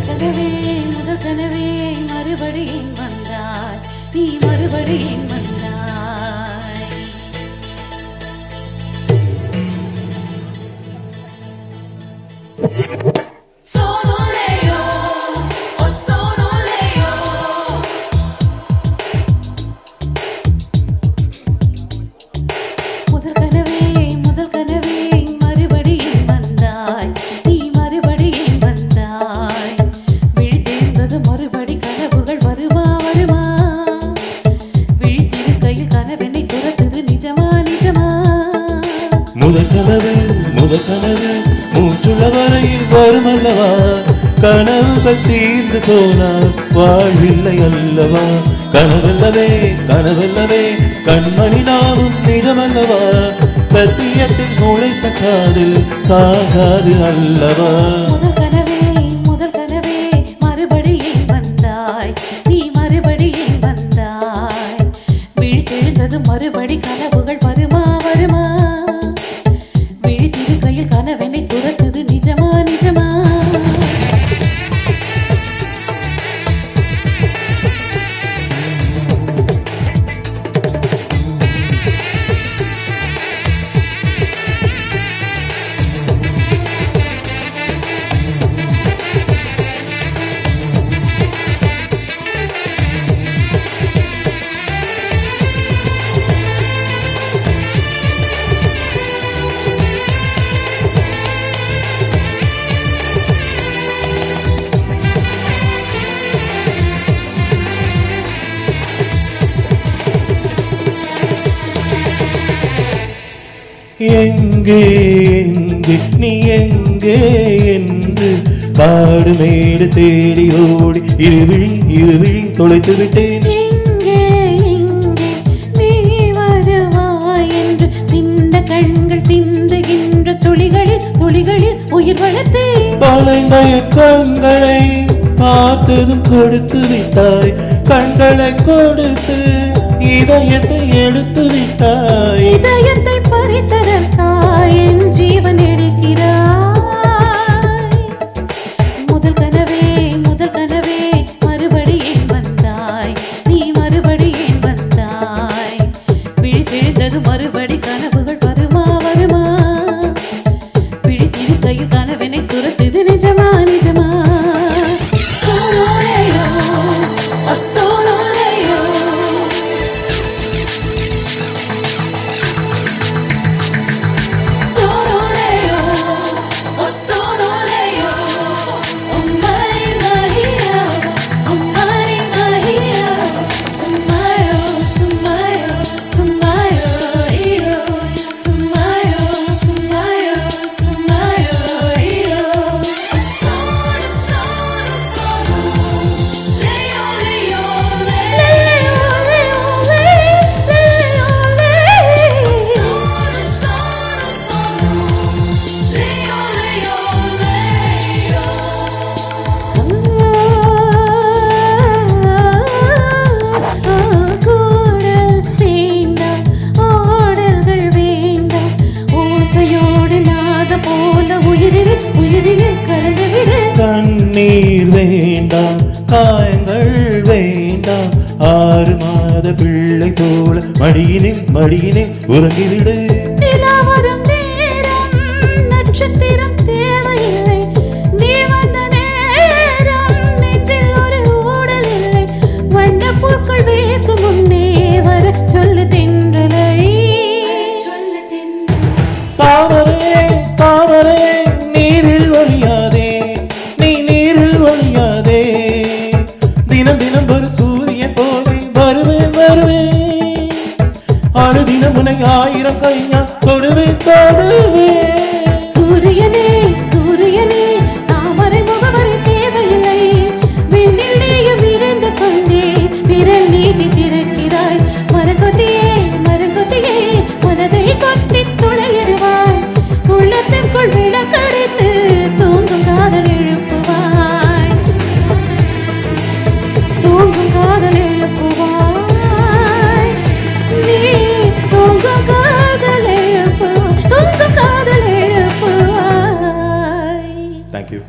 முதல் கனவே மறுபடியும் வந்தாய் நீ மறுபடியும் வந்தாய் முதல் கனவு மூச்சுள்ள வரையில் வருமல்லவா கனவுகள் தீர்ந்து போனால் வாழ்வில்லை அல்லவா கனவல்லவே கண்மணி நாமும் நிஜமல்லவா சத்தியத்தில் நுழைத்த காதில் சாகாது அல்லவா முதல் கனவே மறுபடியும் வந்தாய் நீ மறுபடியும் வந்தாய் விழித்தெழுந்தது மறுபடி கனவுகள் வருமா வருமா கனவனை துரத்துது நிஜமா நிஜமா எங்கே எங்கே நீ எங்கே என்று காடு மேடு தேடி ஓடி இருவிழி தொலைத்து விட்டேன் கண்கள் சிந்துகின்ற துளிகளில் உயிர் வளர்த்தேன் தொலைந்த கண்களை பார்த்ததும் கொடுத்து விட்டாய் கண்களை கொடுத்து இதயத்தை எடுத்து விட்டாய் இதயத்தை பறித்ததற்காய் என் ஜீவன் எடுக்கிறாய் முதல் கனவே மறுபடியும் வந்தாய் நீ மறுபடியும் வந்தாய் விழித்தெழுந்தது மறுபடி கனவுகள் வருமா வருமா விழித்திருக்கையில் கனவினை துரத்துது நிஜமா நிஜமா கண்ணீர் வேண்டாம் காயங்கள் வேண்டாம் 6 மாத பிள்ளை போல மடியினில் உறங்கிவிடு நட்சத்திரம் தேவையில்லை நீ வந்த நேரம் நெஞ்சில் ஒரு ஊடல் இல்லை வண்ண பூக்கள் வேகும் முன்னே வர சொல்லு தென்றலை தாமரை நீரில் ஒழியாதே தினம் ஒரு சூரியன் போலே வருவேன் அனுதினம் உன்னை 1000 கையா தொடுவேன் சூரியனே தாமரை முகவரை தேவையில்லை விண்ணிலேயும் இருந்து கொண்டே விரல் நீட்டி திறக்கிறாய் மரங்கொத்தியே மனதை கொத்தி துளையிடுவாய் உள்ளத்திற்குள் விளக்கடைத்து தூங்கும் காதல் எழுப்புவாய் நீ தூங்கும் காதல் எழுப்புவாய் Thank you.